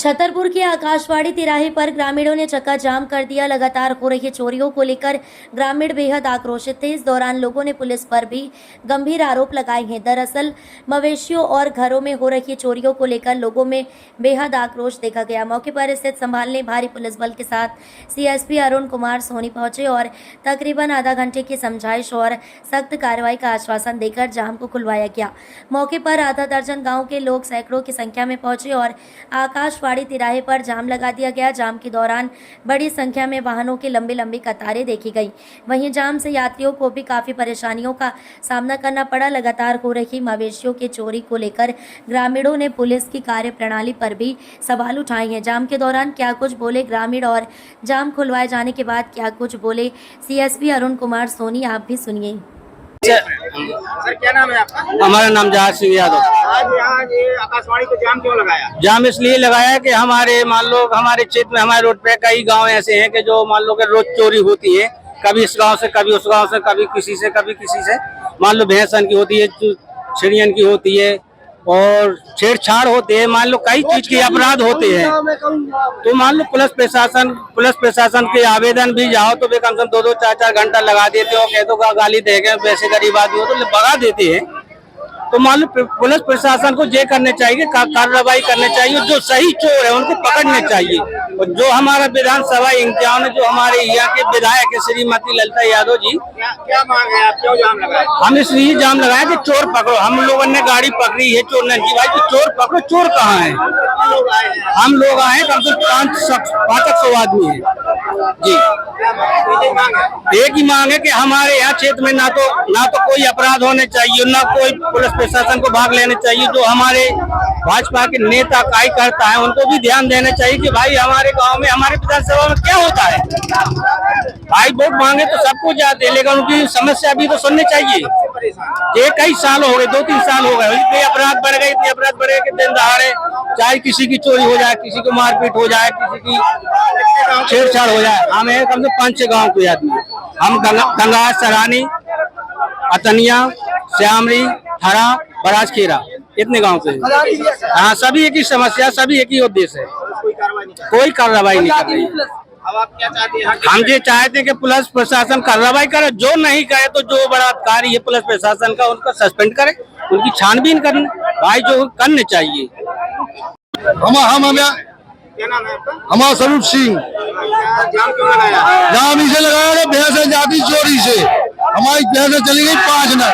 छतरपुर के आकाशवाणी तिराहे पर ग्रामीणों ने चक्का जाम कर दिया। लगातार हो रही चोरियों को लेकर ग्रामीण बेहद आक्रोशित थे। इस दौरान लोगों ने पुलिस पर भी गंभीर आरोप लगाए हैं। दरअसल मवेशियों और घरों में हो रही चोरियों को लेकर लोगों में बेहद आक्रोश देखा गया। मौके पर स्थिति संभालने भारी पुलिस बल के साथ सीएसपी अरुण कुमार सोनी पहुंचे और तकरीबन आधा घंटे की समझाइश और सख्त कार्रवाई का आश्वासन देकर जाम को खुलवाया गया। मौके पर आधा दर्जन गाँव के लोग सैकड़ों की संख्या में पहुंचे और आकाशवाणी तिराहे पर जाम लगा दिया गया। जाम के दौरान बड़ी संख्या में वाहनों की लंबी लंबी कतारें देखी गई। वहीं जाम से यात्रियों को भी काफी परेशानियों का सामना करना पड़ा। लगातार हो रही मवेशियों की चोरी को लेकर ग्रामीणों ने पुलिस की कार्यप्रणाली पर भी सवाल उठाए हैं। जाम के दौरान क्या कुछ बोले ग्रामीण और जाम खुलवाए जाने के बाद क्या कुछ बोले सीएसपी अरुण कुमार सोनी, आप भी सुनिए। सर क्या नाम है आपका? हमारा नाम जहाज सिंह यादव। आज यहाँ ये आकाशवाणी को जाम क्यों लगाया? जाम इसलिए लगाया कि हमारे मान लो हमारे क्षेत्र में हमारे रोड पे कई गांव ऐसे हैं कि जो मान लो कि रोज चोरी होती है, कभी इस गांव से कभी उस गांव से, कभी किसी से मान लो भैंसन की होती है, चिड़ियन की होती है और छेड़छाड़ होते हैं। मान लो कई चीज के अपराध होते हैं, तो मान लो पुलिस प्रशासन के आवेदन भी जाओ तो वे कम से कम 2-2, 4-4 घंटा लगा देते हो। कह दो गाली देंगे, वैसे गरीब आदमी हो तो भगा देते हैं। तो मान लो पुलिस प्रशासन को ये करने चाहिए, कार्रवाई करने चाहिए। जो सही चोर है उनको पकड़ने चाहिए। और जो हमारा विधानसभा इंतजाम है, जो हमारे यहाँ के विधायक है श्रीमती ललिता यादव जी, क्या मांग है आप? क्यों जाम लगाए? हम इसलिए जाम लगाए कि चोर पकड़ो। हम लोगों ने गाड़ी पकड़ी है चोर नहीं भाई, तो चोर पकड़ो। चोर कहाँ है? हम लोग आए कम से कम 500 आदमी है जी। एक ही मांग है कि हमारे यहाँ क्षेत्र में ना तो कोई अपराध होने चाहिए, ना कोई पुलिस प्रशासन को भाग लेने चाहिए। जो हमारे भाजपा के नेता कार्यकर्ता है उनको भी ध्यान देना चाहिए कि भाई हमारे गांव में, हमारे विधानसभा में क्या होता है। भाई वोट मांगे तो सबको जाते, लेकिन उनकी समस्या भी तो सुननी चाहिए। ये कई साल हो गए, 2-3 साल हो गए, इतने अपराध बढ़ गए कि दिन दहाड़े चाहे किसी की चोरी हो जाए, किसी को मारपीट हो जाए, किसी की छेड़छाड़ हो जाए। हमें कम से 5-6 गाँव के आदमी, हम गंगा, सरानी, अतनिया, श्यामरी, हरा, बराजखेरा, इतने गांव के हैं। हाँ, सभी एक ही समस्या, सभी एक ही उद्देश्य है, कोई कार्रवाई नहीं कर रही। अब आप क्या चाहते हैं? हम ये चाहते हैं कि पुलिस प्रशासन कार्रवाई करे। जो नहीं करे तो जो बलात्कारी है पुलिस प्रशासन का, उनका सस्पेंड करे, उनकी छानबीन करने भाई जो करने चाहिए। क्या नाम है आपका? हमारा स्वरूप सिंह। जाम क्यों लगाया? जाम इसे लगाया भैंसें जाती चोरी से, हमारी भैंसें चली गई 5 न,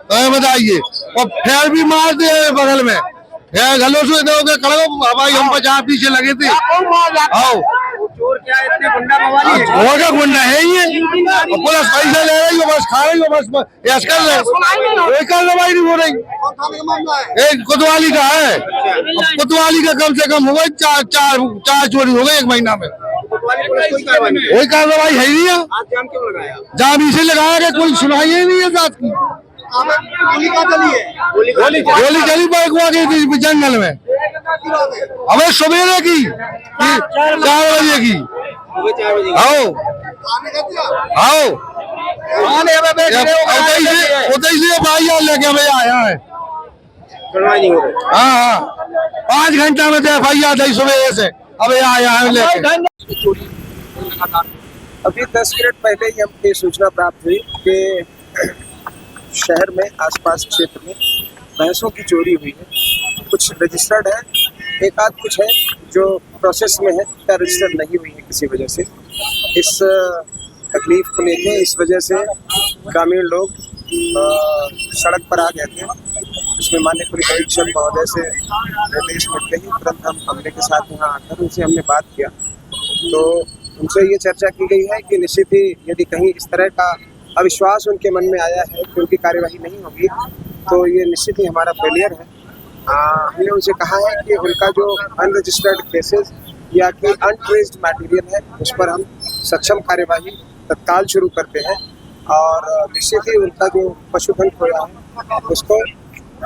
तो बताइए। और फिर भी मार दिए बगल में, गलों से दोगे कड़ो भाई, हम 50 पीछे लगे थे। आओ चोर क्या इतने गुंडा मवाली है? और क्या गुंडा है ये? पुलिस पैसे ले रही हो, बस खा रही हो, बस यस कर रहे, कोई कार्रवाई नहीं हो रही। एक कोतवाली का है, कोतवाली का कम से कम हो गई 4 चोरी हो गई 1 महीना में, कोई कार्रवाई है ही नहीं। आज जाम क्यों लगाया? जाम इसे लगाया कि कोई सुनाई ही नहीं है बात की। गोली चली बैकुआ की जंगल में, हमें सवेरे की 4 बजे की। आओ आओ उधर से भाई लेके हमें आया है। हाँ 5 घंटा में तो FIR थी सुबह से, अबे आया है लेके। अभी 10 मिनट पहले ही हमको सूचना प्राप्त हुई कि शहर में आसपास क्षेत्र में भैंसों की चोरी हुई है। कुछ रजिस्टर्ड है, एक आध कुछ है जो प्रोसेस में है, क्या रजिस्टर्ड नहीं हुई है किसी वजह से। इस तकलीफ को लेके इस वजह से ग्रामीण लोग सड़क पर आ गए थे। इसमें माननीय पुलिस अधीक्षक महोदय से निर्देश मिलते ही तुरंत हम हमले के साथ यहाँ आकर उनसे हमने बात किया। तो उनसे ये चर्चा की गई है कि निश्चित ही यदि कहीं इस तरह का अविश्वास उनके मन में आया है कि उनकी कार्यवाही नहीं होगी, तो ये निश्चित ही हमारा फेलियर है। हमने उनसे कहा है कि उनका जो अनरजिस्टर्ड केसेस या कि अनट्रेस्ड मटेरियल है उस पर हम सक्षम कार्यवाही तत्काल शुरू करते हैं और निश्चित ही उनका जो पशुधन खोया है उसको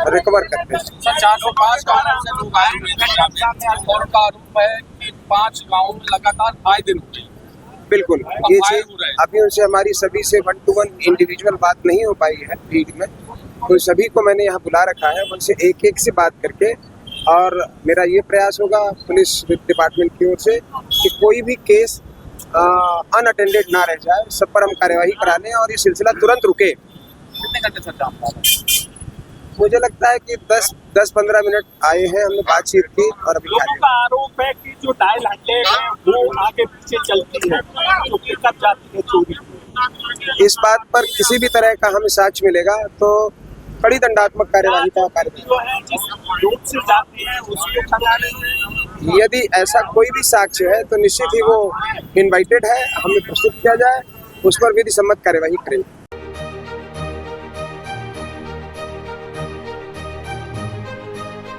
रिकवर करते हैं। 405 गाँव से लोग आए और का आरोप है कि 5 गाँव में लगातार आए दिन हुए। बिल्कुल, ये चीज अभी उनसे हमारी सभी से 1 to 1 इंडिविजुअल बात नहीं हो पाई है भीड़ में, तो सभी को मैंने यहाँ बुला रखा है। उनसे एक एक से बात करके और मेरा ये प्रयास होगा पुलिस डिपार्टमेंट की ओर से कि कोई भी केस अनअटेंडेड ना रह जाए, सब पर हम कार्यवाही करा लें और ये सिलसिला तुरंत रुके। कितने घंटे से जाम था? मुझे लगता है कि 10-15 मिनट आए हैं, हमने बातचीत की और अभी लोगों का आरोप है कि जो डायल हंड्रेड है वो आगे पीछे चलती है, जो कि कब जाती है चोरी। इस बात पर किसी भी तरह का हमें साक्ष्य मिलेगा तो कड़ी दंडात्मक कार्यवाही का कार्य जो है जिस रूट से जाती है उसको खड़ा नहीं। यदि ऐसा कोई भी साक्ष्य है तो निश्चित ही वो इनवाइटेड है, हमें प्रस्तुत किया जाए, उस पर विधि सम्मत कार्यवाही करेंगे।